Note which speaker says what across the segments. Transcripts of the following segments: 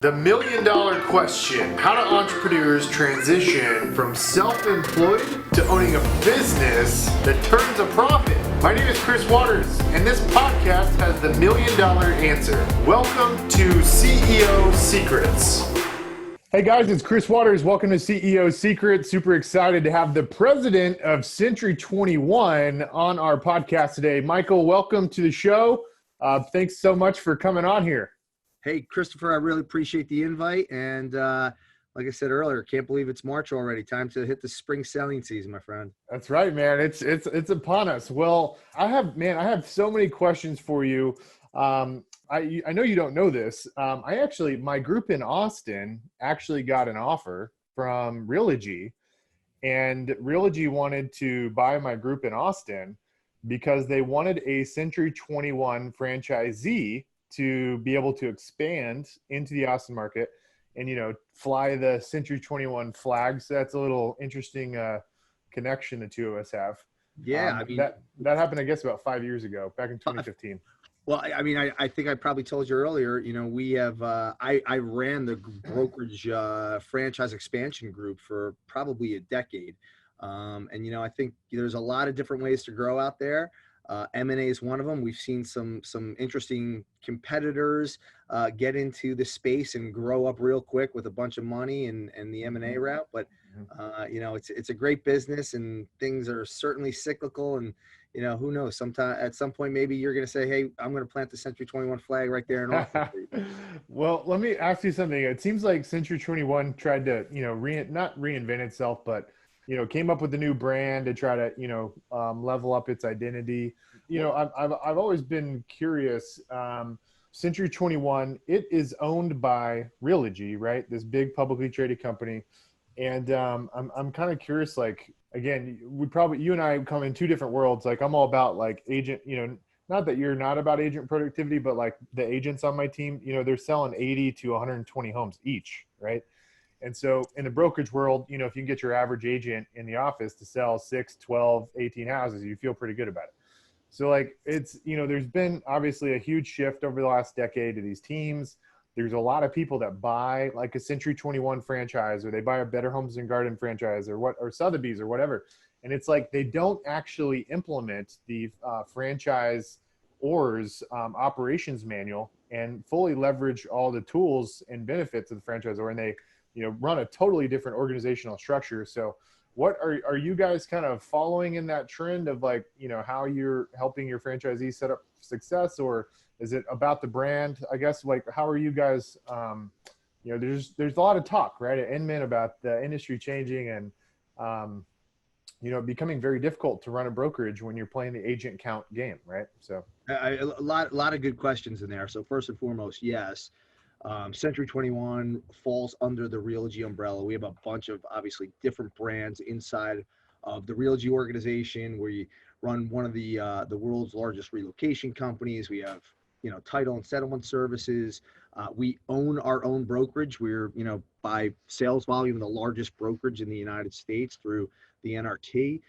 Speaker 1: The million dollar question: how do entrepreneurs transition from self-employed to owning a business that turns a profit? My name is Chris Waters, and this podcast has the million dollar answer. Welcome to CEO Secrets. Hey guys, it's Chris Waters. Welcome to CEO Secrets. Super excited to have the president of Century 21 on our podcast today. Michael, welcome to the show. Thanks so much for coming on here.
Speaker 2: Hey, Christopher, I really appreciate the invite. And like I said earlier, can't believe it's March already. Time to hit the spring selling season, my friend.
Speaker 1: That's right, man. It's upon us. Well, I have so many questions for you. I know you don't know this. My group in Austin actually got an offer from Realogy, and Realogy wanted to buy my group in Austin because they wanted a Century 21 franchisee to be able to expand into the Austin market and, fly the Century 21 flag. So that's a little interesting connection the two of us have.
Speaker 2: Yeah.
Speaker 1: That happened, I guess, about 5 years ago, back in 2015.
Speaker 2: Well, I think I probably told you earlier, we have, I ran the brokerage franchise expansion group for probably a decade. And, I think there's a lot of different ways to grow out there. M&A is one of them. We've seen some interesting competitors get into the space and grow up real quick with a bunch of money and the M&A route. But, it's a great business, and things are certainly cyclical. And, who knows, at some point, maybe you're going to say, hey, I'm going to plant the Century 21 flag right there in Austin.
Speaker 1: Well, let me ask you something. It seems like Century 21 tried to, not reinvent itself, but came up with a new brand to try to, level up its identity. I've always been curious. Century 21, it is owned by Realogy, right? This big publicly traded company. And I'm kind of curious, like, again, you and I come in two different worlds. Like, I'm all about like agent, not that you're not about agent productivity, but like the agents on my team, they're selling 80 to 120 homes each, right? And so in the brokerage world, if you can get your average agent in the office to sell 6, 12, 18 houses, you feel pretty good about it. So like it's, there's been obviously a huge shift over the last decade to these teams. There's a lot of people that buy like a Century 21 franchise, or they buy a Better Homes and Garden franchise, or Sotheby's or whatever. And it's like they don't actually implement the franchise or's operations manual and fully leverage all the tools and benefits of the franchisor, and they run a totally different organizational structure. So what are you guys kind of following in that trend of like, how you're helping your franchisees set up success, or is it about the brand? I guess, like, how are you guys, there's a lot of talk, right, at Inman about the industry changing and, becoming very difficult to run a brokerage when you're playing the agent count game, right? So
Speaker 2: A lot of good questions in there. So first and foremost, yes. Century 21 falls under the Realogy umbrella. We have a bunch of obviously different brands inside of the Realogy organization. We run one of the world's largest relocation companies. We have, title and settlement services. We own our own brokerage. We're, by sales volume, the largest brokerage in the United States through the NRT,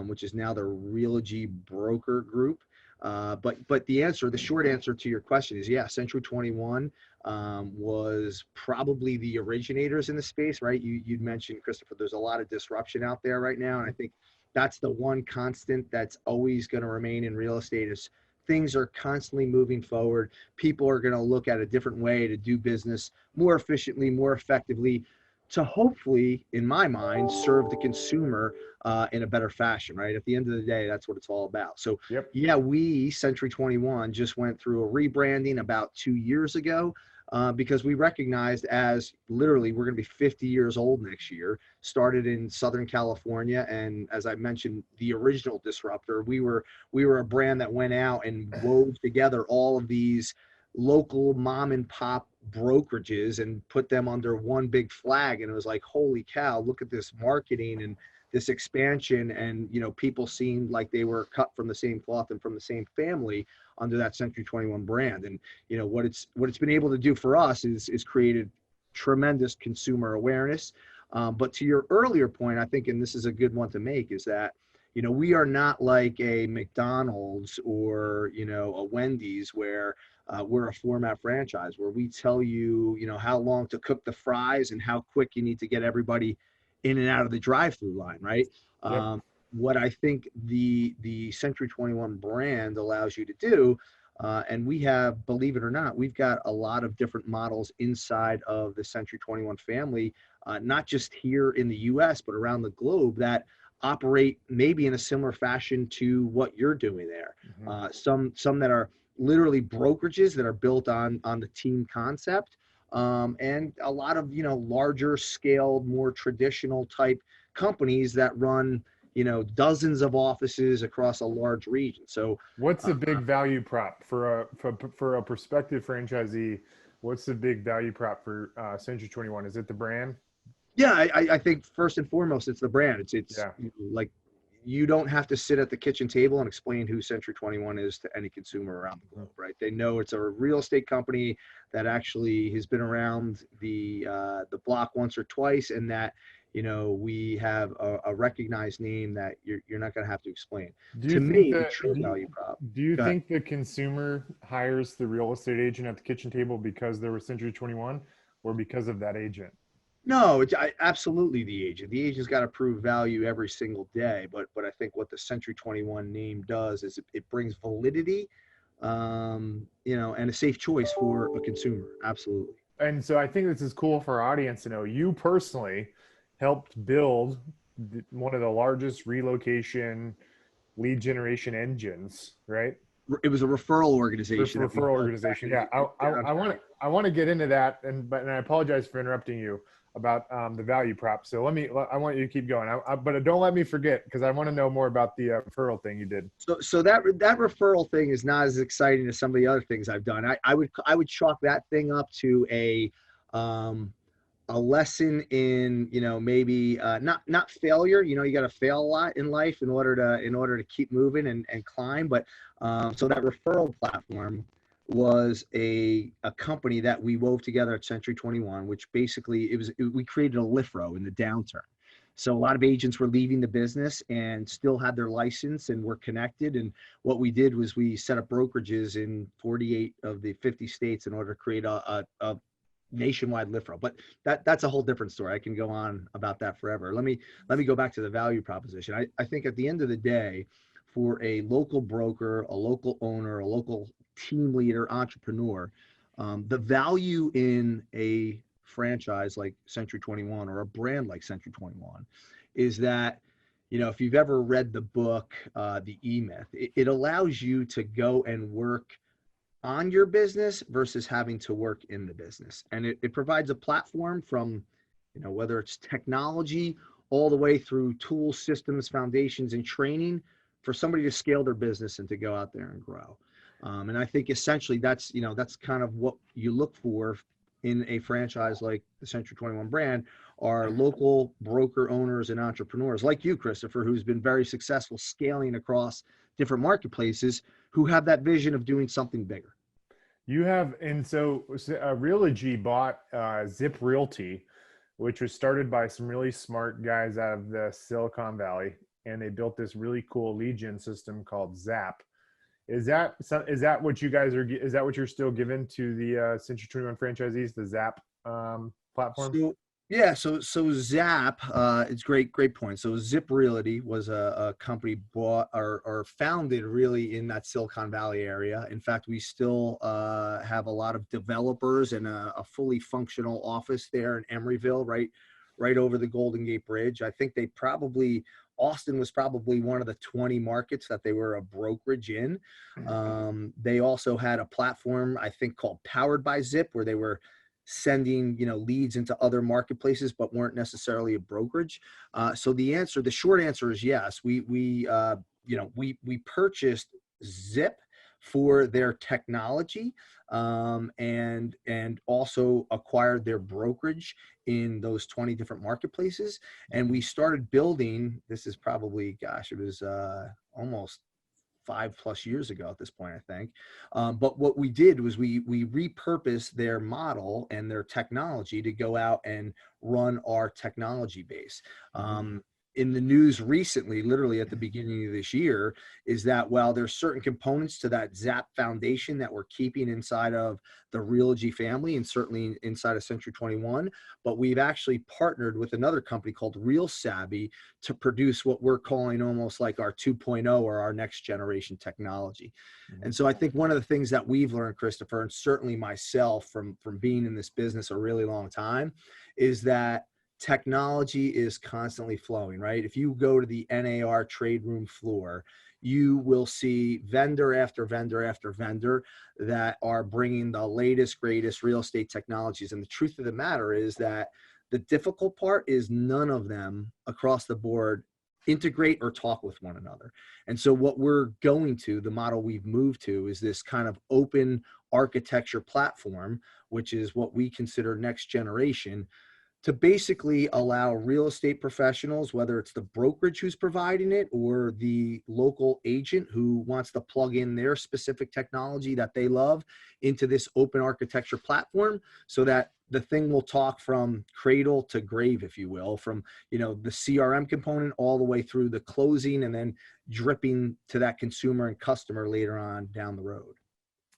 Speaker 2: which is now the Realogy Broker Group. But the short answer to your question is, yeah, Century 21 was probably the originators in the space, right? You'd mentioned, Christopher, there's a lot of disruption out there right now. And I think that's the one constant that's always going to remain in real estate is things are constantly moving forward. People are going to look at a different way to do business more efficiently, more effectively, to hopefully, in my mind, serve the consumer in a better fashion, right? At the end of the day, that's what it's all about. So, Yeah, we, Century 21, just went through a rebranding about 2 years ago because we recognized as literally we're going to be 50 years old next year, started in Southern California. And as I mentioned, the original disruptor, we were a brand that went out and wove together all of these local mom and pop brokerages and put them under one big flag. And it was like, holy cow, look at this marketing and this expansion. And, people seemed like they were cut from the same cloth and from the same family under that Century 21 brand. And, what it's been able to do for us is created tremendous consumer awareness. But to your earlier point, I think, and this is a good one to make, is that, You know, we are not like a McDonald's or, you know, a Wendy's where we're a format franchise where we tell you, you know, how long to cook the fries and how quick you need to get everybody in and out of the drive-through line, right?
Speaker 1: Yep.
Speaker 2: What I think the Century 21 brand allows you to do, and we have, believe it or not, we've got a lot of different models inside of the Century 21 family, not just here in the U.S. but around the globe that operate maybe in a similar fashion to what you're doing there. Some that are literally brokerages that are built on the team concept, and a lot of, you know, larger scaled, more traditional type companies that run, you know, dozens of offices across a large region. So
Speaker 1: What's the big value prop for a prospective franchisee? What's the big value prop for Century 21? Is it the brand?
Speaker 2: yeah, I think first and foremost, it's the brand. It's
Speaker 1: Yeah.
Speaker 2: like you don't have to sit at the kitchen table and explain who Century 21 is to any consumer around the globe, right? They know it's a real estate company that actually has been around the block once or twice, and that, you know, we have a recognized name that you're not going to have to explain.
Speaker 1: Do you
Speaker 2: To
Speaker 1: think
Speaker 2: me, the
Speaker 1: that
Speaker 2: true value prop.
Speaker 1: do you
Speaker 2: Go ahead.
Speaker 1: think the consumer hires the real estate agent at the kitchen table because they were Century 21 or because of that agent?
Speaker 2: No, absolutely the agent. The agent's got to prove value every single day. But I think what the Century 21 name does is it brings validity, you know, and a safe choice for a consumer. Absolutely.
Speaker 1: And so I think this is cool for our audience to know you personally helped build one of the largest relocation lead generation engines, right?
Speaker 2: It was a referral organization that we
Speaker 1: Referral
Speaker 2: built back
Speaker 1: organization.
Speaker 2: in
Speaker 1: Yeah,
Speaker 2: the down.
Speaker 1: I want to get into that, and I apologize for interrupting you about the value prop. So I want you to keep going. But don't let me forget because I want to know more about the referral thing you did.
Speaker 2: So that referral thing is not as exciting as some of the other things I've done. I would chalk that thing up to um, a lesson in, you know, maybe not failure. You know, you got to fail a lot in life in order to keep moving and climb. But so that referral platform was a company that we wove together at Century 21, which basically we created a LIFRO in the downturn. So a lot of agents were leaving the business and still had their license and were connected. And what we did was we set up brokerages in 48 of the 50 states in order to create a nationwide LIFRO. But that's a whole different story. I can go on about that forever. Let me go back to the value proposition. I think at the end of the day, for a local broker, a local owner, a local team leader, entrepreneur, the value in a franchise like Century 21 or a brand like Century 21 is that, you know, if you've ever read the book, The E-Myth, it allows you to go and work on your business versus having to work in the business. And it provides a platform from, you know, whether it's technology all the way through tools, systems, foundations, and training for somebody to scale their business and to go out there and grow. And I think essentially that's, you know, that's kind of what you look for in a franchise like the Century 21 brand, are local broker owners and entrepreneurs like you, Christopher, who's been very successful scaling across different marketplaces, who have that vision of doing something bigger.
Speaker 1: You have, and so Realogy bought Zip Realty, which was started by some really smart guys out of the Silicon Valley, and they built this really cool lead gen system called Zap. Is that what you guys are? Is that what you're still giving to the Century 21 franchisees, the Zap platform?
Speaker 2: So yeah, so Zap, it's great point. So Zip Realty was a company bought or founded really in that Silicon Valley area. In fact, we still have a lot of developers and a fully functional office there in Emeryville, right over the Golden Gate Bridge. I think Austin was probably one of the 20 markets that they were a brokerage in. They also had a platform, I think, called Powered by Zip, where they were sending, you know, leads into other marketplaces, but weren't necessarily a brokerage. So the short answer is yes. We purchased Zip for their technology, and also acquired their brokerage in those 20 different marketplaces. And we started building, this is probably, gosh, it was almost 5+ years ago at this point, I think. But what we did was we repurposed their model and their technology to go out and run our technology base. in the news recently, literally at the beginning of this year, is that while there's certain components to that ZAP foundation that we're keeping inside of the Realogy family and certainly inside of Century 21, but we've actually partnered with another company called Real Savvy to produce what we're calling almost like our 2.0 or our next generation technology. And so I think one of the things that we've learned, Christopher, and certainly myself from being in this business a really long time, is that technology is constantly flowing, right? If you go to the NAR trade room floor, you will see vendor after vendor after vendor that are bringing the latest, greatest real estate technologies. And the truth of the matter is that the difficult part is none of them across the board integrate or talk with one another. And so what we're going to, the model we've moved to, is this kind of open architecture platform, which is what we consider next generation, to basically allow real estate professionals, whether it's the brokerage who's providing it or the local agent who wants to plug in their specific technology that they love into this open architecture platform, so that the thing will talk from cradle to grave, if you will, from, you know, the CRM component all the way through the closing and then dripping to that consumer and customer later on down the road.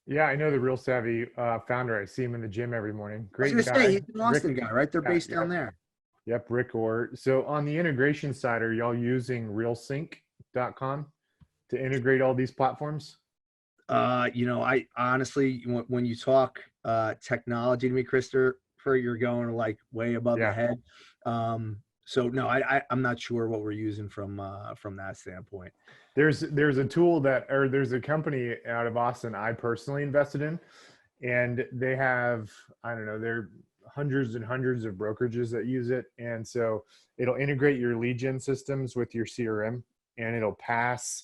Speaker 1: Yeah, I know the Real Savvy founder. I see him in the gym every morning. Great
Speaker 2: I was
Speaker 1: guy.
Speaker 2: gonna say, he's an Austin
Speaker 1: Rick,
Speaker 2: guy, right? They're
Speaker 1: yeah,
Speaker 2: based down
Speaker 1: yep,
Speaker 2: there.
Speaker 1: yep, Rick Orr. So on the integration side, are y'all using realsync.com to integrate all these platforms?
Speaker 2: You know, I honestly, when you talk technology to me, Christopher, you're going like way above the
Speaker 1: Yeah.
Speaker 2: head. So no, I'm not sure what we're using from that standpoint.
Speaker 1: There's a tool that, or there's a company out of Austin I personally invested in, and they have, I don't know, there are hundreds and hundreds of brokerages that use it. And so it'll integrate your lead gen systems with your CRM, and it'll pass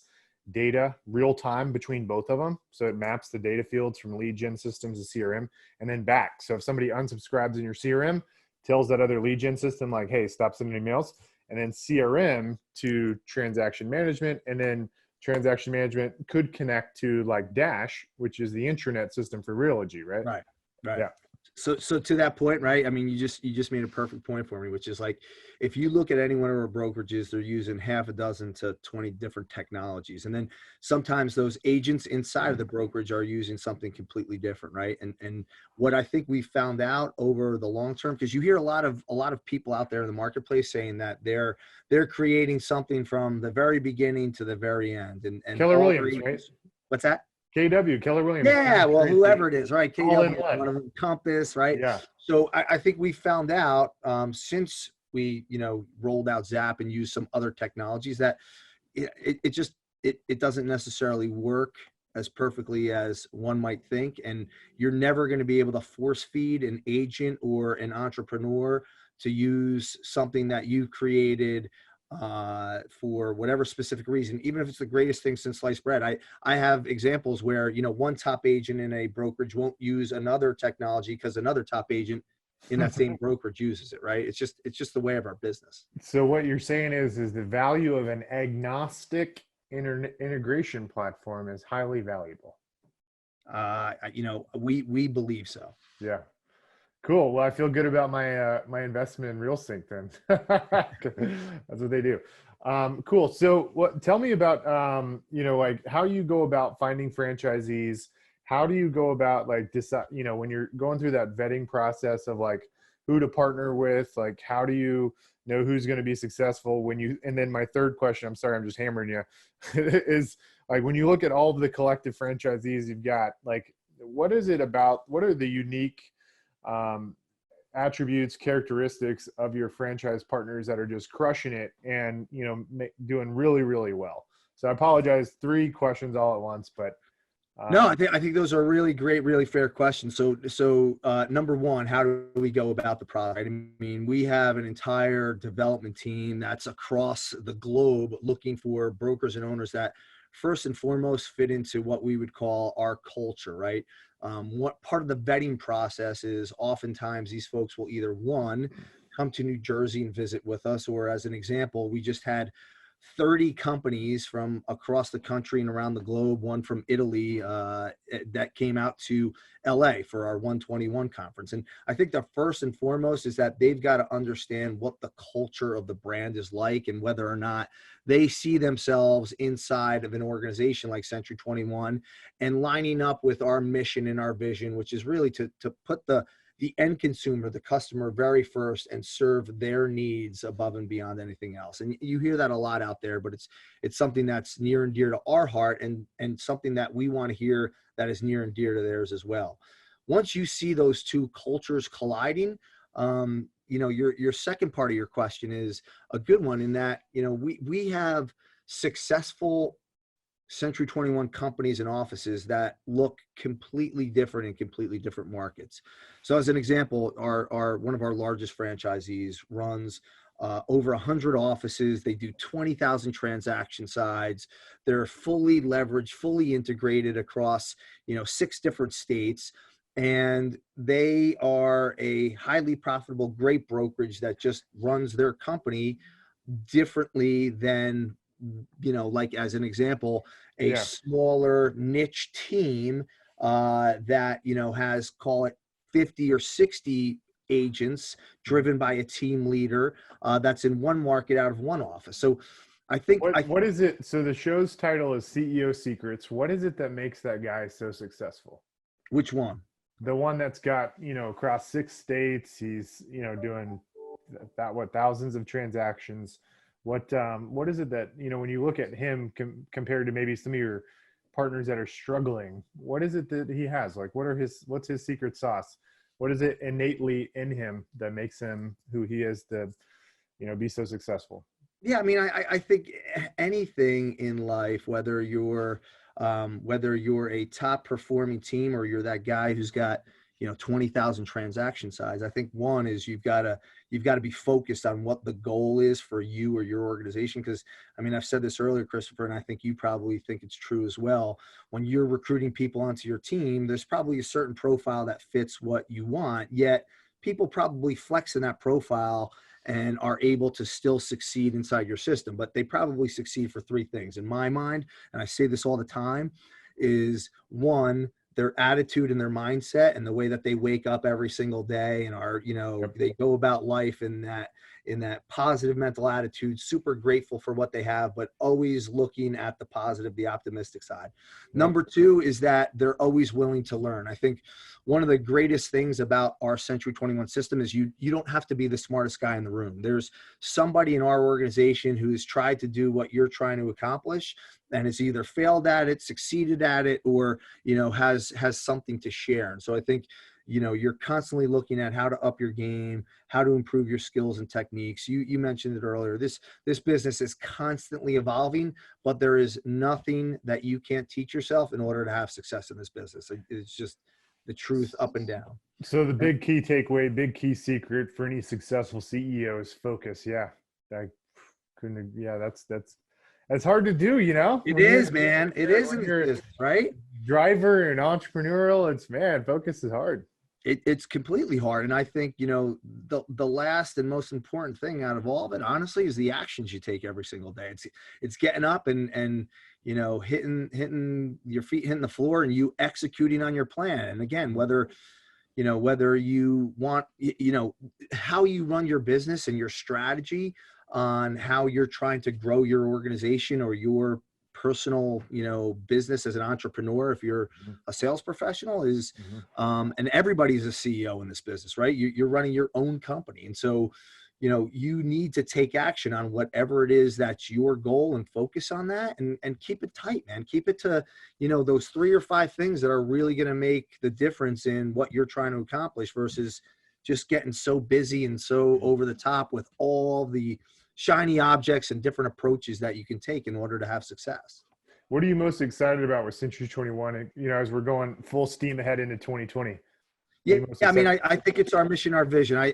Speaker 1: data real time between both of them. So it maps the data fields from lead gen systems to CRM and then back. So if somebody unsubscribes in your CRM, tells that other lead gen system like, hey, stop sending emails, and then CRM to transaction management. And then transaction management could connect to like Dash, which is the intranet system for Realogy, right?
Speaker 2: Right. Right.
Speaker 1: Yeah.
Speaker 2: So to that point, right? I mean, you just made a perfect point for me, which is like, if you look at any one of our brokerages, they're using half a dozen to 20 different technologies. And then sometimes those agents inside of the brokerage are using something completely different, right? And what I think we found out over the long term, because you hear a lot of people out there in the marketplace saying that they're creating something from the very beginning to the very end. And
Speaker 1: Keller
Speaker 2: all
Speaker 1: Williams,
Speaker 2: their
Speaker 1: right?
Speaker 2: agents, what's that?
Speaker 1: KW, Keller Williams.
Speaker 2: Yeah, well, whoever it is, right?
Speaker 1: All in
Speaker 2: KW,
Speaker 1: one.
Speaker 2: one of them, Compass, right?
Speaker 1: Yeah.
Speaker 2: So I think we found out since we, you know, rolled out Zap and used some other technologies that it just doesn't necessarily work as perfectly as one might think, and you're never going to be able to force feed an agent or an entrepreneur to use something that you created for whatever specific reason, even if it's the greatest thing since sliced bread. I have examples where, you know, one top agent in a brokerage won't use another technology because another top agent in that same brokerage uses it, right? It's just the way of our business.
Speaker 1: So what you're saying is the value of an agnostic integration platform is highly valuable.
Speaker 2: You know, we believe so.
Speaker 1: Yeah. Cool. Well, I feel good about my my investment in RealSync then. That's what they do. Cool. So tell me about you know, like how you go about finding franchisees. How do you go about like decide, you know, when you're going through that vetting process of like who to partner with, like how do you know who's going to be successful when you, and then my third question, I'm sorry, I'm just hammering you, is like when you look at all of the collective franchisees you've got, like what is it about, what are the unique attributes, characteristics of your franchise partners that are just crushing it and, you know, doing really, really well? So I apologize, 3 questions all at once, but
Speaker 2: no, I think those are really great, really fair questions. So number one, how do we go about the product? I mean, we have an entire development team that's across the globe looking for brokers and owners that first and foremost fit into what we would call our culture, right? What part of the vetting process is oftentimes these folks will either, one, come to New Jersey and visit with us, or as an example, we just had 30 companies from across the country and around the globe, one from Italy, that came out to LA for our 121 conference. And I think the first and foremost is that they've got to understand what the culture of the brand is like and whether or not they see themselves inside of an organization like Century 21 and lining up with our mission and our vision, which is really to put the end consumer, the customer, very first and serve their needs above and beyond anything else. And you hear that a lot out there, but it's something that's near and dear to our heart, and something that we want to hear that is near and dear to theirs as well. Once you see those two cultures colliding, your second part of your question is a good one, in that, we have successful Century 21 companies and offices that look completely different in completely different markets. So as an example, our one of our largest franchisees runs over 100 offices. They do 20,000 transaction sides. They're fully leveraged, fully integrated across 6 different states. And they are a highly profitable, great brokerage that just runs their company differently than, like as an example, a smaller niche team that, has, call it 50 or 60 agents driven by a team leader that's in one market out of one office. So I think
Speaker 1: what is it? So the show's title is CEO Secrets. What is it that makes that guy so successful?
Speaker 2: Which one?
Speaker 1: The one that's got, across 6 states, he's, doing thousands of transactions. What is it that, when you look at him compared to maybe some of your partners that are struggling, what is it that he has? Like, what's his secret sauce? What is it innately in him that makes him who he is to, be so successful?
Speaker 2: Yeah, I mean, I think anything in life, whether you're a top performing team or you're that guy who's got 20,000 transaction size, I think one is you've got to be focused on what the goal is for you or your organization. Because I mean, I've said this earlier, Christopher, and I think you probably think it's true as well. When you're recruiting people onto your team, there's probably a certain profile that fits what you want, yet people probably flex in that profile and are able to still succeed inside your system. But they probably succeed for 3 things in my mind, and I say this all the time, is one, their attitude and their mindset and the way that they wake up every single day and are, they go about life in that positive mental attitude, super grateful for what they have, but always looking at the positive, the optimistic side. Number 2 is that they're always willing to learn. I think one of the greatest things about our Century 21 system is you don't have to be the smartest guy in the room. There's somebody in our organization who has tried to do what you're trying to accomplish and has either failed at it, succeeded at it, or, has something to share. And so I think, you're constantly looking at how to up your game, how to improve your skills and techniques. You mentioned it earlier. This business is constantly evolving, but there is nothing that you can't teach yourself in order to have success in this business. It's just the truth up and down.
Speaker 1: So the big key takeaway, big key secret for any successful CEO is focus. Yeah. That's hard to do,
Speaker 2: It is, man. It is in this business, right?
Speaker 1: Driver and entrepreneurial, focus is hard.
Speaker 2: It's completely hard. And I think, the last and most important thing out of all of it, honestly, is the actions you take every single day. It's getting up and hitting your feet, hitting the floor, and you executing on your plan. And again, whether you want, how you run your business and your strategy on how you're trying to grow your organization or your personal, business as an entrepreneur, if you're a sales professional, is, and everybody's a CEO in this business, right? You're running your own company. And so, you need to take action on whatever it is that's your goal and focus on that and keep it tight, man. Keep it to, those 3 or 5 things that are really going to make the difference in what you're trying to accomplish versus just getting so busy and so over the top with all the shiny objects and different approaches that you can take in order to have success.
Speaker 1: What are you most excited about with Century 21, as we're going full steam ahead into 2020?
Speaker 2: Yeah, I mean, I think it's our mission, our vision.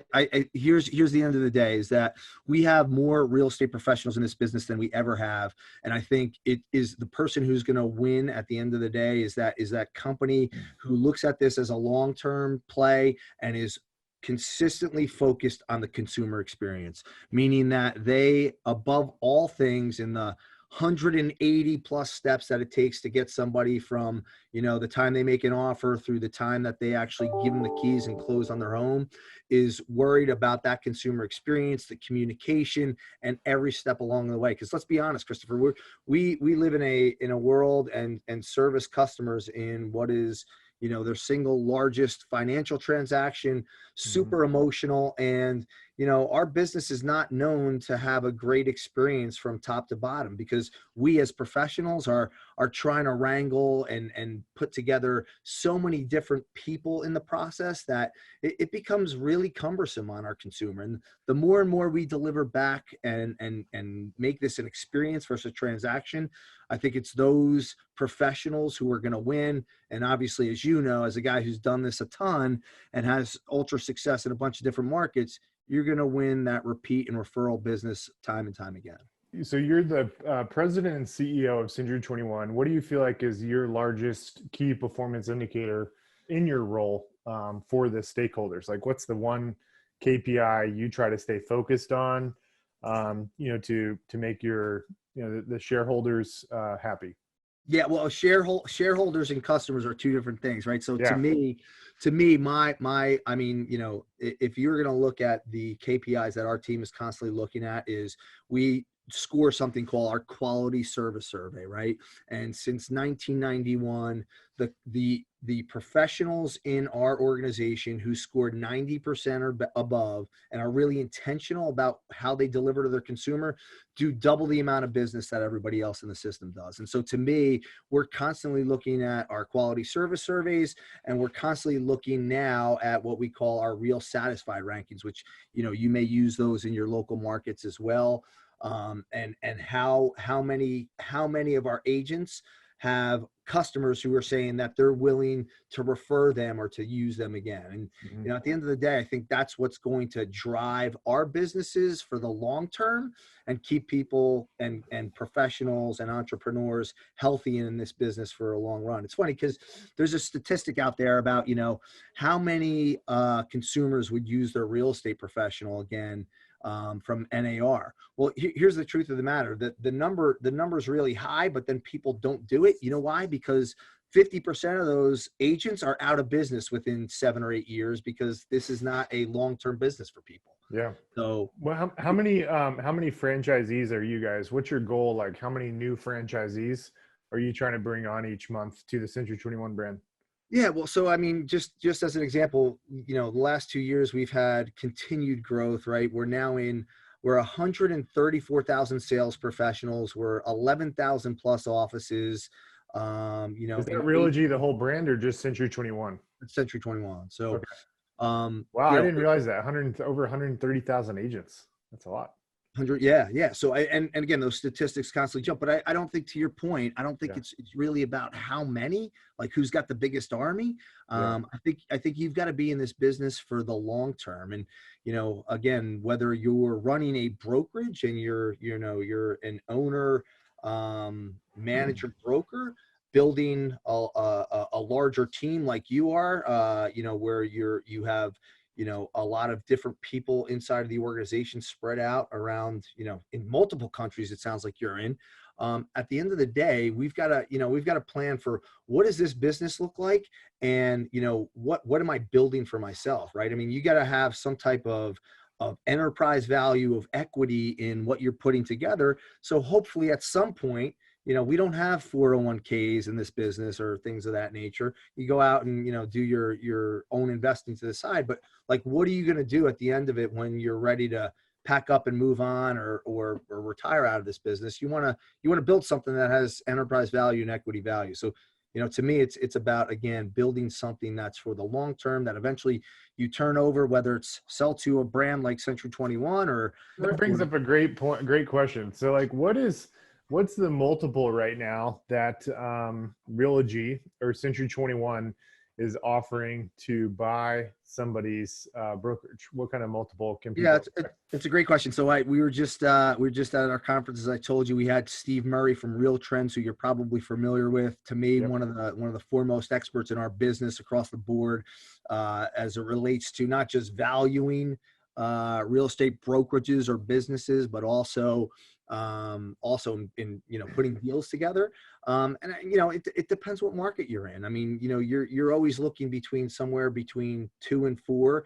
Speaker 2: Here's the end of the day, is that we have more real estate professionals in this business than we ever have. And I think it is the person who's going to win at the end of the day is that company who looks at this as a long-term play and is consistently focused on the consumer experience, meaning that they, above all things, in the 180 plus steps that it takes to get somebody from, the time they make an offer through the time that they actually give them the keys and close on their home, is worried about that consumer experience, the communication, and every step along the way. Because let's be honest, Christopher, we live in a world and service customers in what is, their single largest financial transaction, super emotional. And, our business is not known to have a great experience from top to bottom, because we as professionals are trying to wrangle and put together so many different people in the process that it becomes really cumbersome on our consumer. And the more and more we deliver back and make this an experience versus a transaction, I think it's those professionals who are going to win. And obviously, as you know, as a guy who's done this a ton and has ultra success in a bunch of different markets, you're going to win that repeat and referral business time and time again.
Speaker 1: So you're the president and CEO of Century 21. What do you feel like is your largest key performance indicator in your role for the stakeholders? Like, what's the one KPI you try to stay focused on, to make your, the shareholders happy?
Speaker 2: Yeah, well, shareholders and customers are two different things, right? So to me, I mean, if you're going to look at the KPIs that our team is constantly looking at, is we score something called our quality service survey, right? And since 1991, the professionals in our organization who scored 90% or above and are really intentional about how they deliver to their consumer do double the amount of business that everybody else in the system does. And so to me, we're constantly looking at our quality service surveys, and we're constantly looking now at what we call our real satisfied rankings, which, you may use those in your local markets as well. And how many of our agents have customers who are saying that they're willing to refer them or to use them again. And, at the end of the day, I think that's what's going to drive our businesses for the long term and keep people and professionals and entrepreneurs healthy in this business for a long run. It's funny because there's a statistic out there about, how many consumers would use their real estate professional again from NAR. Well, here's the truth of the matter: that the number is really high, but then people don't do it. You know why? Because 50% of those agents are out of business within 7 or 8 years, because this is not a long-term business for people.
Speaker 1: Yeah.
Speaker 2: So,
Speaker 1: well, how many franchisees are you guys? What's your goal? Like, how many new franchisees are you trying to bring on each month to the Century 21 brand?
Speaker 2: Yeah, well, so I mean, just as an example, the last 2 years we've had continued growth, right? We're 134,000 sales professionals. We're 11,000 plus offices.
Speaker 1: Is that Realogy the whole brand or just Century 21?
Speaker 2: Century 21. So,
Speaker 1: okay. Wow, I didn't realize that. Over 130,000 agents. That's a lot.
Speaker 2: 100, yeah. So and again, those statistics constantly jump, but I don't think, to your point, I don't think it's really about how many, like who's got the biggest army. I think you've got to be in this business for the long term. And again, whether you're running a brokerage and you're an owner, manager, broker, building a larger team like you are, where you have a lot of different people inside of the organization spread out around, in multiple countries, it sounds like you're in. At the end of the day, we've got to plan for what does this business look like? And, what am I building for myself? Right. I mean, you got to have some type of enterprise value, of equity in what you're putting together. So hopefully at some point, we don't have 401ks in this business or things of that nature. You go out and, do your own investing to the side, but like, what are you going to do at the end of it when you're ready to pack up and move on or retire out of this business? You want to build something that has enterprise value and equity value. So, to me, it's about, again, building something that's for the long term, that eventually you turn over, whether it's sell to a brand like Century 21 or.
Speaker 1: That brings up a great point. Great question. So like, what's the multiple right now that Realogy or Century 21 is offering to buy somebody's brokerage? What kind of multiple can
Speaker 2: Yeah,
Speaker 1: people expect?
Speaker 2: it's a great question. So we were just at our conference, as I told you. We had Steve Murray from Real Trends, who you're probably familiar with. To me,
Speaker 1: Yep.
Speaker 2: one of the foremost experts in our business across the board, as it relates to not just valuing real estate brokerages or businesses, but also in putting deals together. It depends what market you're in. I mean, you're always looking between somewhere between 2 and 4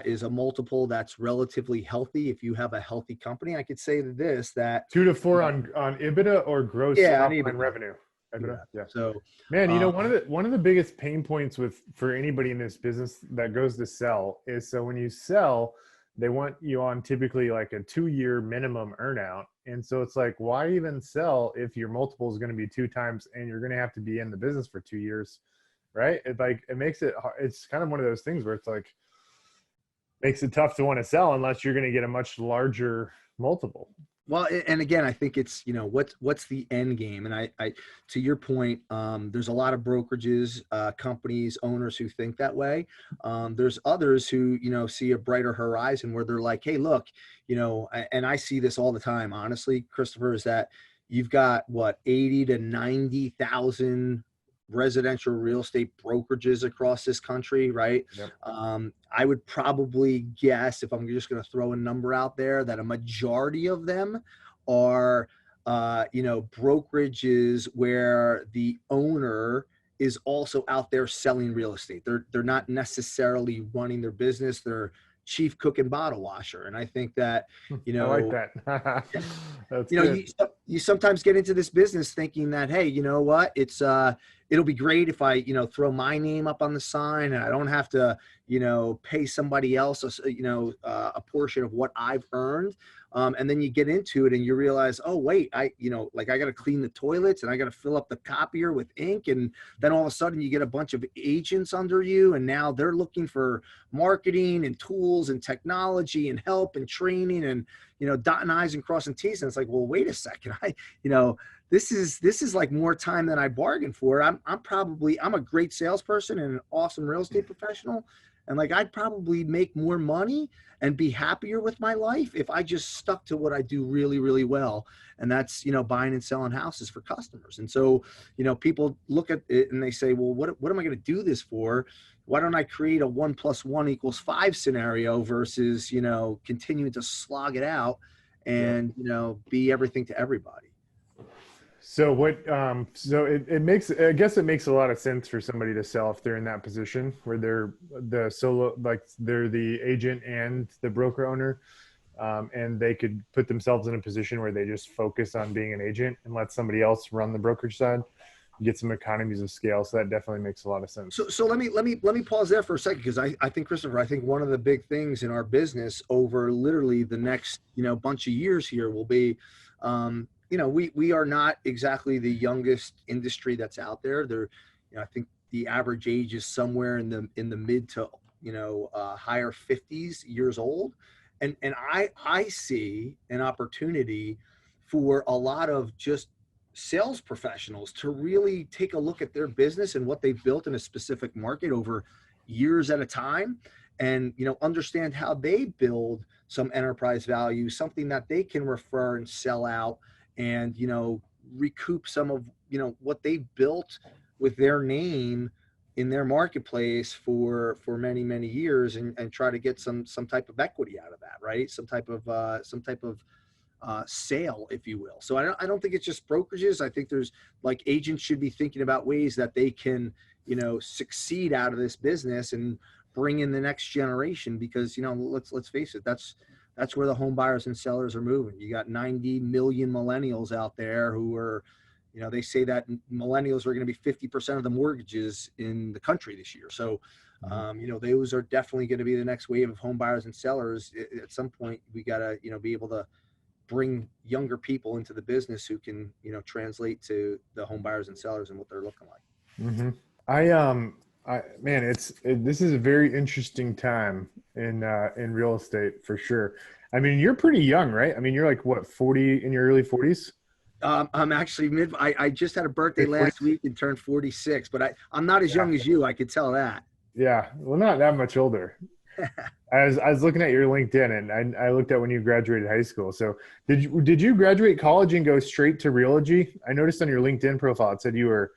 Speaker 2: is a multiple that's relatively healthy. If you have a healthy company, I could say this, that,
Speaker 1: 2 to 4
Speaker 2: you know,
Speaker 1: on EBITDA or gross
Speaker 2: yeah, I
Speaker 1: top
Speaker 2: need
Speaker 1: line
Speaker 2: it.
Speaker 1: revenue?
Speaker 2: Yeah.
Speaker 1: EBITDA, yeah.
Speaker 2: So,
Speaker 1: Man,
Speaker 2: um,
Speaker 1: one of the biggest pain points for anybody in this business that goes to sell is, so when you sell, they want you on typically like a 2-year minimum earnout. And so it's like, why even sell if your multiple is going to be 2 times and you're going to have to be in the business for 2 years, right? It makes it hard. It's kind of one of those things where it's like, makes it tough to want to sell unless you're going to get a much larger multiple.
Speaker 2: well, and again, I think it's, what's the end game? And I to your point, there's a lot of brokerages, companies, owners who think that way. There's others who, see a brighter horizon where they're like, hey, look, and I see this all the time, honestly, Christopher, is that you've got what, 80 to 90,000 residential real estate brokerages across this country, right?
Speaker 1: Yep.
Speaker 2: I would probably guess, if I'm just going to throw a number out there, that a majority of them are, brokerages where the owner is also out there selling real estate. They're not necessarily running their business. They're chief cook and bottle washer. And I think that, you
Speaker 1: I like
Speaker 2: know,
Speaker 1: that. That's
Speaker 2: you know,
Speaker 1: good.
Speaker 2: you sometimes get into this business thinking that, hey, you know what, it'll be great if I, throw my name up on the sign and I don't have to, pay somebody else, a portion of what I've earned. And then you get into it and you realize, oh, wait, like I got to clean the toilets and I got to fill up the copier with ink. And then all of a sudden you get a bunch of agents under you, and now they're looking for marketing and tools and technology and help and training and, dotting I's and crossing T's. And it's like, well, wait a second. This is like more time than I bargained for. I'm a great salesperson and an awesome real estate professional. And like, I'd probably make more money and be happier with my life if I just stuck to what I do really, really well. And that's, buying and selling houses for customers. And so, people look at it and they say, well, what am I going to do this for? Why don't I create a 1+1=5 scenario versus, continuing to slog it out
Speaker 1: Yep.
Speaker 2: and, be everything to everybody.
Speaker 1: So it makes, I guess it makes a lot of sense for somebody to sell if they're in that position where they're the solo, like they're the agent and the broker owner. And they could put themselves in a position where they just focus on being an agent and let somebody else run the brokerage side, get some economies of scale. So that definitely makes a lot of sense.
Speaker 2: So let me pause there for a second, because I think, Christopher, I think one of the big things in our business over literally the next bunch of years here will be, we are not exactly the youngest industry that's out there. I think the average age is somewhere in the mid to higher 50s years old, and I see an opportunity for a lot of just sales professionals to really take a look at their business and what they've built in a specific market over years at a time, and understand how they build some enterprise value, something that they can refer and sell out, and recoup some of what they built with their name in their marketplace for many years, and try to get some type of equity out of that, right? Some type of sale, if you will. So I don't think it's just brokerages. I think there's, like, agents should be thinking about ways that they can, succeed out of this business and bring in the next generation, because, let's face it, that's where the home buyers and sellers are moving. You got 90 million millennials out there who are, they say that millennials are going to be 50% of the mortgages in the country this year. So, those are definitely going to be the next wave of home buyers and sellers. At some point, we got to, be able to bring younger people into the business who can, translate to the home buyers and sellers and what they're looking like.
Speaker 1: Mm-hmm. Man, this is a very interesting time in real estate for sure. I mean, you're pretty young, right? I mean, you're like what, 40, in your early 40s?
Speaker 2: I'm actually I just had a birthday
Speaker 1: Mid 40s?
Speaker 2: last week and turned 46, but I'm not as
Speaker 1: Yeah.
Speaker 2: young as you. I could tell that.
Speaker 1: Yeah. Well, not that much older. I was looking at your LinkedIn, and I looked at when you graduated high school. So did you graduate college and go straight to Realogy? I noticed on your LinkedIn profile it said you were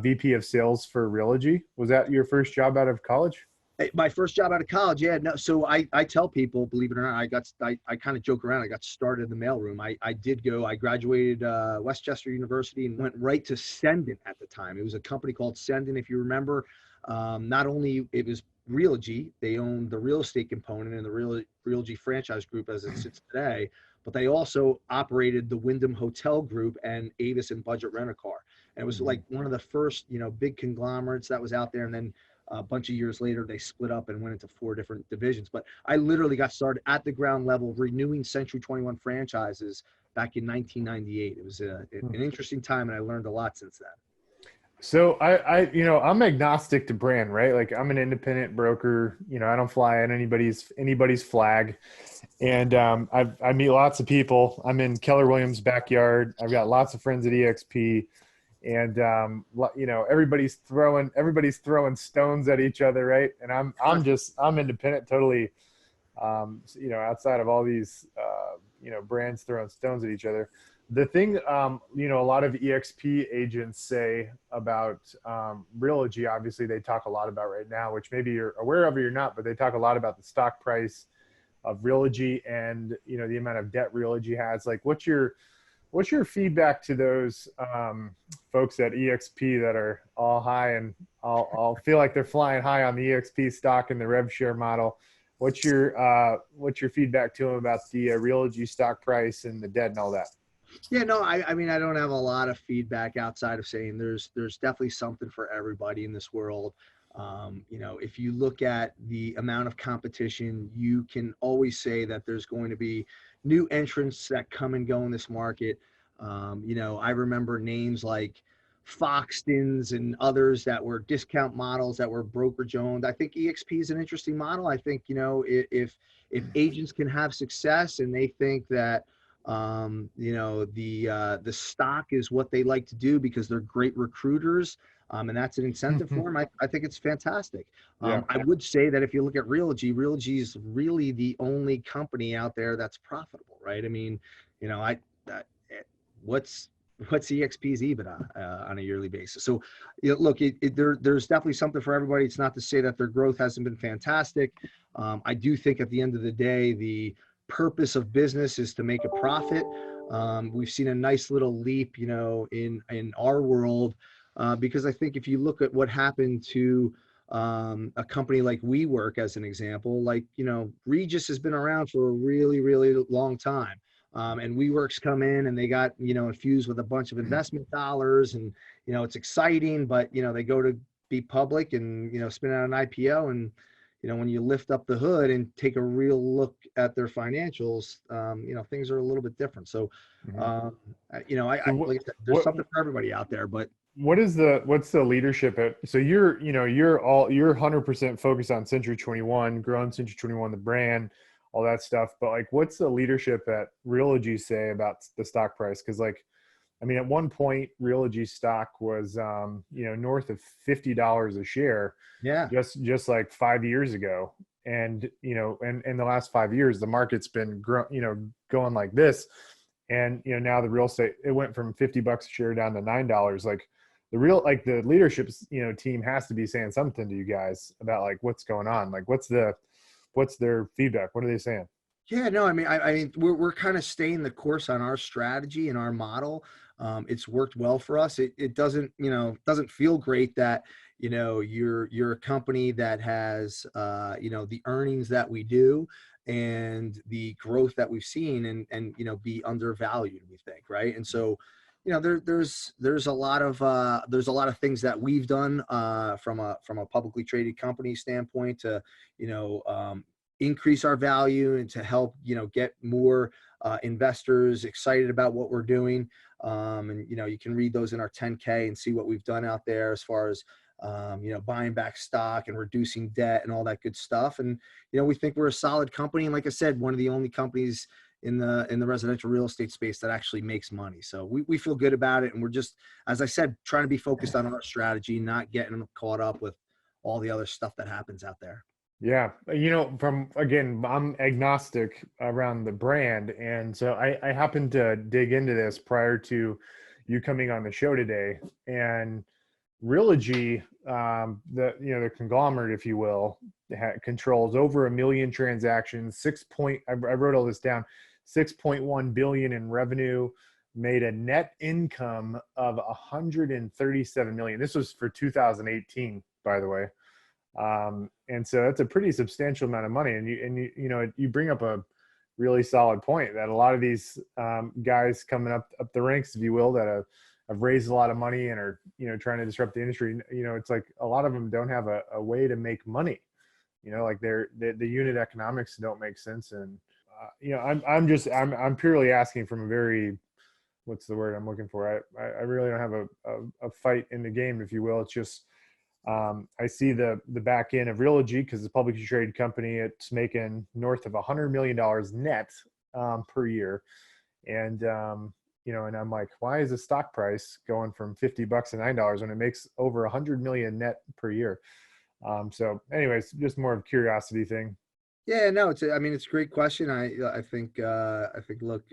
Speaker 1: VP of sales for Realogy. Was that your first job out of college?
Speaker 2: My first job out of college, yeah, no. So I tell people, believe it or not, I kind of joke around. I got started in the mailroom. I graduated Westchester University and went right to Sendon at the time. It was a company called Sendon, if you remember. Not only it was Realogy, they owned the real estate component in the Realogy franchise group as it sits today, but they also operated the Wyndham Hotel Group and Avis and Budget Rent-A-Car. And it was like one of the first, big conglomerates that was out there. And then a bunch of years later, they split up and went into 4 different divisions. But I literally got started at the ground level, renewing Century 21 franchises back in 1998. It was an interesting time, and I learned a lot since then.
Speaker 1: So I'm agnostic to brand, right? Like I'm an independent broker. I don't fly on anybody's flag, and I meet lots of people. I'm in Keller Williams' backyard. I've got lots of friends at EXP, and everybody's throwing stones at each other, right? And I'm independent, totally. Outside of all these brands throwing stones at each other. The thing, a lot of EXP agents say about Realogy, obviously they talk a lot about right now, which maybe you're aware of or you're not, but they talk a lot about the stock price of Realogy and, the amount of debt Realogy has. Like, what's your feedback to those folks at EXP that are all high and all feel like they're flying high on the EXP stock and the rev share model? What's your feedback to them about the Realogy stock price and the debt and all that?
Speaker 2: Yeah, no, I mean, I don't have a lot of feedback outside of saying there's definitely something for everybody in this world. If you look at the amount of competition, you can always say that there's going to be new entrants that come and go in this market. I remember names like Foxtons and others that were discount models that were brokerage owned. I think EXP is an interesting model. I think, if agents can have success and they think that the stock is what they like to do because they're great recruiters, and that's an incentive for them. I think it's fantastic.
Speaker 1: Yeah.
Speaker 2: I would say that if you look at Realogy is really the only company out there that's profitable, right? I mean, what's EXP's EBITDA on a yearly basis? So, look, there's definitely something for everybody. It's not to say that their growth hasn't been fantastic. I do think at the end of the day, the purpose of business is to make a profit. We've seen a nice little leap, in our world, because I think if you look at what happened to a company like WeWork as an example, like, Regis has been around for a really, really long time. And WeWork's come in and they got, infused with a bunch of investment dollars, and, it's exciting, but, they go to be public and, spin out an IPO, and, when you lift up the hood and take a real look at their financials, things are a little bit different. So,
Speaker 1: So
Speaker 2: like I said, there's something for everybody out there, but
Speaker 1: what's the leadership at? So you're 100% focused on Century 21, growing Century 21, the brand, all that stuff. But like, what's the leadership at Realogy say about the stock price? Because at one point, Realogy stock was, north of $50 a share.
Speaker 2: yeah,
Speaker 1: Just like 5 years ago, and and in the last 5 years, the market's been going like this, and now the real estate, it went from $50 a share down to $9. Like the leadership team has to be saying something to you guys about like what's going on. Like what's their feedback? What are they saying?
Speaker 2: Yeah, no, I mean, we're kind of staying the course on our strategy and our model. It's worked well for us. It doesn't feel great that, you're a company that has, the earnings that we do and the growth that we've seen, and be undervalued, we think, right? And so, there's a lot of things that we've done from a publicly traded company standpoint to, increase our value and to help, get more investors excited about what we're doing. And, you can read those in our 10K and see what we've done out there as far as, buying back stock and reducing debt and all that good stuff. And, we think we're a solid company. And like I said, one of the only companies in the residential real estate space that actually makes money. So we feel good about it. And we're just, as I said, trying to be focused on our strategy, not getting caught up with all the other stuff that happens out there.
Speaker 1: Yeah. Again, I'm agnostic around the brand. And so I happened to dig into this prior to you coming on the show today. And Realogy, the conglomerate, if you will, controls over 1 million transactions, I wrote all this down, 6.1 billion in revenue, made a net income of 137 million. This was for 2018, by the way. And so that's a pretty substantial amount of money. And you bring up a really solid point that a lot of these guys coming up the ranks, if you will, that have raised a lot of money and are, trying to disrupt the industry. It's like a lot of them don't have a way to make money. Like the unit economics don't make sense. And I'm purely asking from a very, what's the word I'm looking for? I really don't have a fight in the game, if you will. It's just I see the back end of Realogy, because it's a publicly traded company. It's making north of $100 million net per year. And and I'm like, why is the stock price going from $50 to $9 when it makes over 100 million net per year? So anyways, just more of a curiosity thing.
Speaker 2: Yeah, no, it's a great question. I think, look,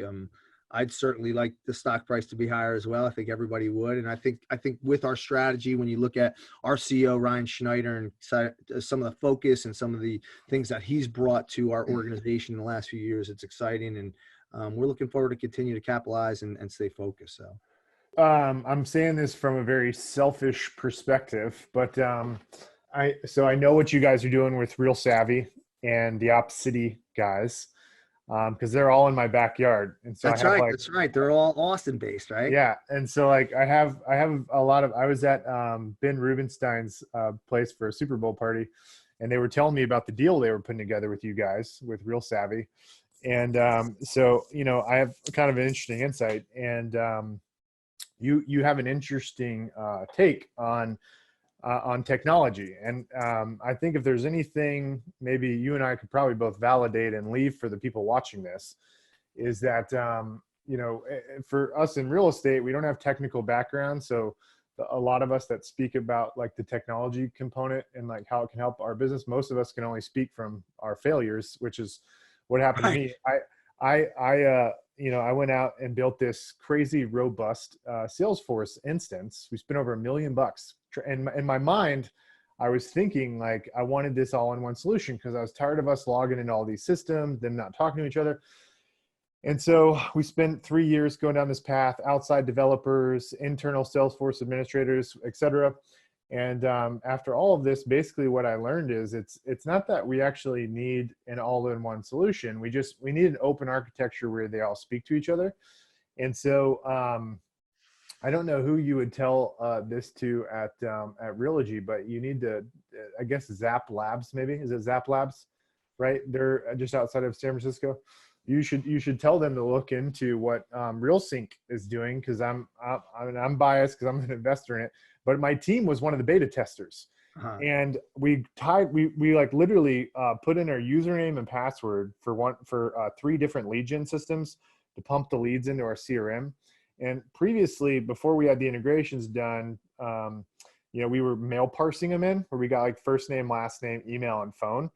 Speaker 2: I'd certainly like the stock price to be higher as well. I think everybody would. And I think with our strategy, when you look at our CEO, Ryan Schneider, and some of the focus and some of the things that he's brought to our organization in the last few years, it's exciting. And we're looking forward to continue to capitalize and stay focused. So
Speaker 1: I'm saying this from a very selfish perspective, but I know what you guys are doing with Real Savvy and the Op City guys, because they're all in my backyard. And so
Speaker 2: that's right. That's right. They're all Austin based, right?
Speaker 1: Yeah. And so like I have a lot of, I was at Ben Rubenstein's place for a Super Bowl party, and they were telling me about the deal they were putting together with you guys with Real Savvy. And so I have kind of an interesting insight, and you have an interesting take on technology. And I think if there's anything maybe you and I could probably both validate and leave for the people watching this, is that, for us in real estate, we don't have technical background. So a lot of us that speak about like the technology component and like how it can help our business, most of us can only speak from our failures, which is what happened to me. I went out and built this crazy robust Salesforce instance. We spent over $1 million. And in my mind, I was thinking like I wanted this all in one solution, because I was tired of us logging into all these systems, them not talking to each other. And so we spent 3 years going down this path, outside developers, internal Salesforce administrators, et cetera. And after all of this, basically what I learned is it's not that we actually need an all-in-one solution. We need an open architecture where they all speak to each other. And so I don't know who you would tell this to at Realogy, but you need to, I guess, Zap Labs, maybe. Is it Zap Labs? Right? They're just outside of San Francisco. You should tell them to look into what RealSync is doing, because I'm biased because I'm an investor in it. But my team was one of the beta testers, and we like literally put in our username and password for 3 different lead gen systems to pump the leads into our CRM. And previously, before we had the integrations done, we were mail parsing them in, where we got like first name, last name, email, and phone.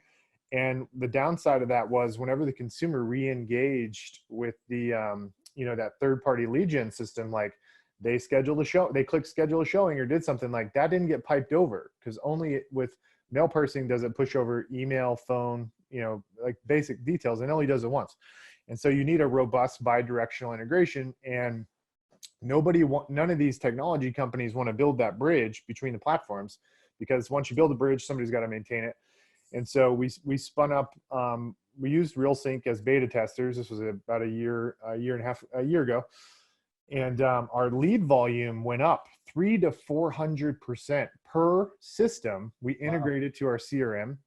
Speaker 1: And the downside of that was whenever the consumer re-engaged with the, that third-party lead gen system, like they clicked schedule a showing or did something, like that didn't get piped over, because only with mail parsing does it push over email, phone, like basic details, and it only does it once. And so you need a robust bi-directional integration, and none of these technology companies want to build that bridge between the platforms, because once you build a bridge, somebody's got to maintain it. And so we spun up, we used RealSync as beta testers. This was about a year ago. And our lead volume went up 300 to 400% per system. We integrated to our CRM.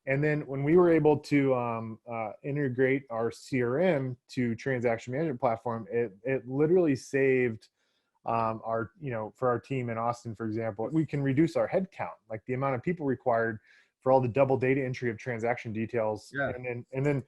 Speaker 1: And then when we were able to integrate our CRM to transaction management platform, it literally saved for our team in Austin, for example, we can reduce our head count, like the amount of people required for all the double data entry of transaction details. Yeah. And then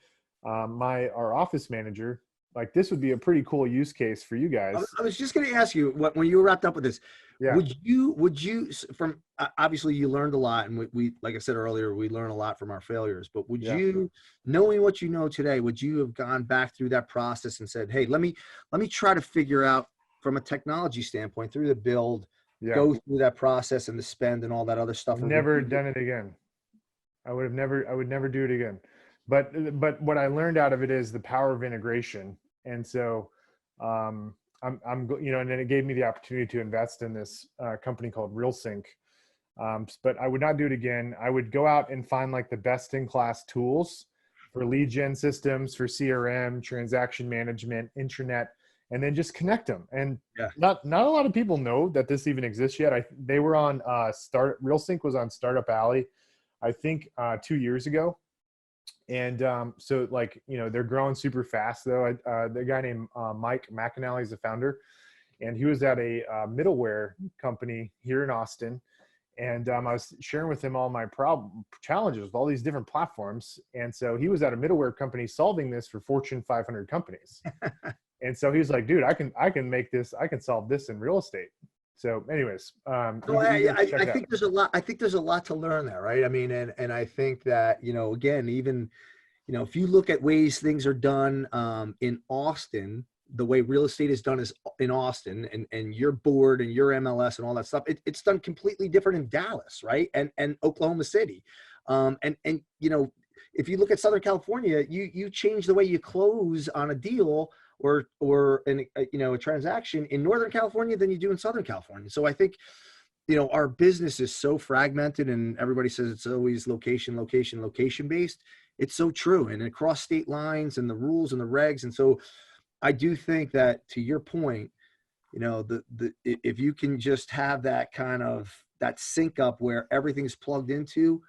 Speaker 1: our office manager, like this would be a pretty cool use case for you
Speaker 2: I
Speaker 1: guys.
Speaker 2: I was just going to ask you when you were wrapped up with this,
Speaker 1: Yeah.
Speaker 2: would you from obviously you learned a lot, and we like I said earlier, we learn a lot from our failures, but would
Speaker 1: Yeah.
Speaker 2: you, knowing what you know today, would you have gone back through that process and said, hey, let me try to figure out from a technology standpoint through the build,
Speaker 1: Yeah.
Speaker 2: go through that process and the spend and all that other stuff?
Speaker 1: I've
Speaker 2: Or would
Speaker 1: never
Speaker 2: you,
Speaker 1: done it again. I would never do it again. But what I learned out of it is the power of integration. And so, you know, and then it gave me the opportunity to invest in this company called RealSync. But I would not do it again. I would go out and find like the best in class tools for lead gen systems, for CRM, transaction management, intranet, and then just connect them. And
Speaker 2: yeah.
Speaker 1: not a lot of people know that this even exists yet. They were on RealSync was on Startup Alley, I think 2 years ago. And so like, you know, they're growing super fast though. The guy named Mike McAnally is the founder, and he was at a middleware company here in Austin. And I was sharing with him all my challenges with all these different platforms. And so he was at a middleware company solving this for Fortune 500 companies. And so he was like, dude, I can make this, I can solve this in real estate. So anyways,
Speaker 2: No,
Speaker 1: you guys check
Speaker 2: I
Speaker 1: it out.
Speaker 2: think there's a lot. I think there's a lot to learn there, right? I mean, and I think that, you know, again, even, you know, if you look at ways things are done in Austin, the way real estate is done is in Austin, and your board and your MLS and all that stuff, it's done completely different in Dallas, right? And Oklahoma City, and you know, if you look at Southern California, you change the way you close on a deal or you know, a transaction in Northern California than you do in Southern California. So I think, you know, our business is so fragmented, and everybody says it's always location based. It's so true, and across state lines and the rules and the regs. And so I do think that, to your point, you know, if you can just have that kind of that sync up where everything's plugged into,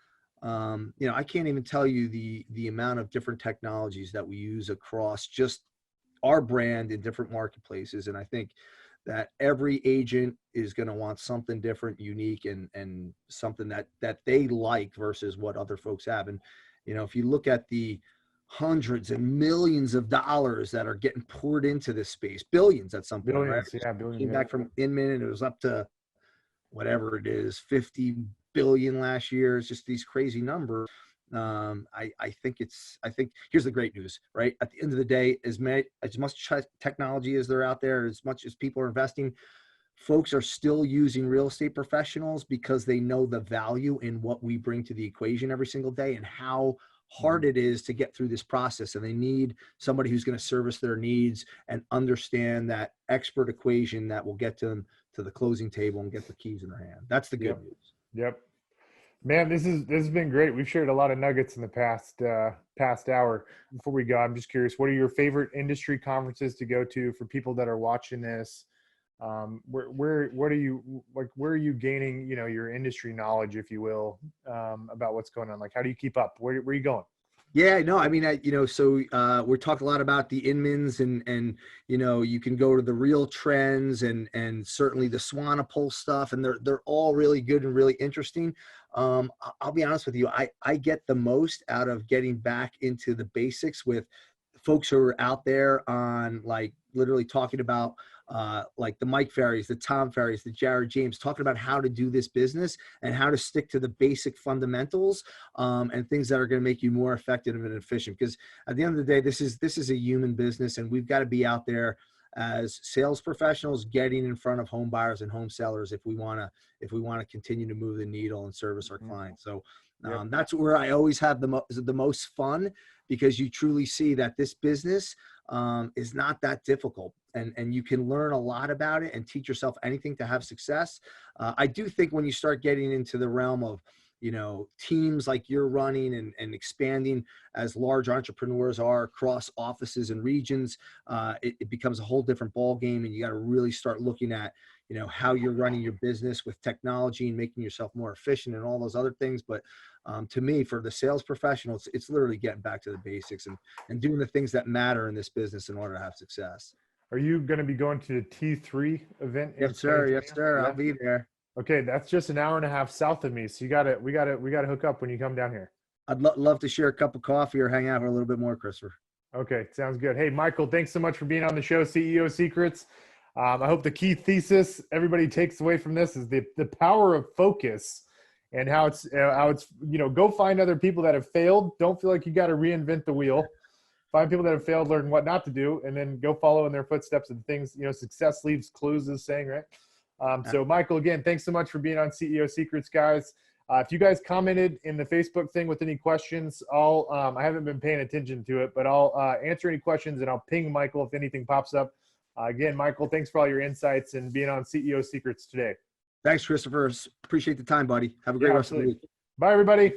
Speaker 2: you know, I can't even tell you the amount of different technologies that we use across just our brand in different marketplaces. And I think that every agent is going to want something different, unique, and something that they like versus what other folks have. And, you know, if you look at the hundreds and millions of dollars that are getting poured into this space, billions at some point, right?
Speaker 1: Billions, yeah, billions.
Speaker 2: Came
Speaker 1: Yeah.
Speaker 2: back from Inman, and it was up to whatever it is, 50 billion last year. It's just these crazy numbers. I think here's the great news, right? At the end of the day, as much technology as they're out there, as much as people are investing, folks are still using real estate professionals because they know the value in what we bring to the equation every single day and how hard it is to get through this process. And they need somebody who's going to service their needs and understand that expert equation that will get them to the closing table and get the keys in their hand. That's the good news.
Speaker 1: Yep. Man, this has been great. We've shared a lot of nuggets in the past hour. Before we go, I'm just curious, what are your favorite industry conferences to go to for people that are watching this? Where are you gaining, you know, your industry knowledge, if you will, about what's going on? Like, how do you keep up? Where are you going?
Speaker 2: Yeah, no, I mean, you know, so we're talking a lot about the Inmans, and you know, you can go to the Real Trends and certainly the Swanepoel stuff, and they're all really good and really interesting. I'll be honest with you, I get the most out of getting back into the basics with folks who are out there on, like, literally talking about like the Mike Ferries, the Tom Ferries, the Jared James, talking about how to do this business and how to stick to the basic fundamentals and things that are going to make you more effective and efficient. Because at the end of the day, this is a human business, and we've got to be out there as sales professionals getting in front of home buyers and home sellers if we want to continue to move the needle and service our clients. So that's where I always have the most fun, because you truly see that this business is not that difficult, and you can learn a lot about it and teach yourself anything to have success. I do think when you start getting into the realm of, you know, teams like you're running and expanding as large entrepreneurs are across offices and regions, it becomes a whole different ball game, and you got to really start looking at, you know, how you're running your business with technology and making yourself more efficient and all those other things. But to me, for the sales professional, it's literally getting back to the basics and doing the things that matter in this business in order to have success.
Speaker 1: Are you going to be going to the T3 event?
Speaker 2: Yes, sir. Yes, sir. I'll be there.
Speaker 1: Okay, that's just an hour and a half south of me, so we gotta hook up when you come down here.
Speaker 2: I'd love to share a cup of coffee or hang out for a little bit more, Christopher.
Speaker 1: Okay, sounds good. Hey, Michael, thanks so much for being on the show, CEO Secrets. I hope the key thesis everybody takes away from this is the power of focus, and how it's go find other people that have failed. Don't feel like you got to reinvent the wheel. Find people that have failed, learn what not to do, and then go follow in their footsteps and things. Success leaves clues, is saying, right? So, Michael, again, thanks so much for being on CEO Secrets, guys. If you guys commented in the Facebook thing with any questions, I haven't been paying attention to it, but I'll answer any questions and I'll ping Michael if anything pops up. Again, Michael, thanks for all your insights and being on CEO Secrets today.
Speaker 2: Thanks, Christopher. Appreciate the time, buddy. Have a great rest of the week.
Speaker 1: Bye, everybody.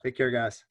Speaker 2: Take care, guys.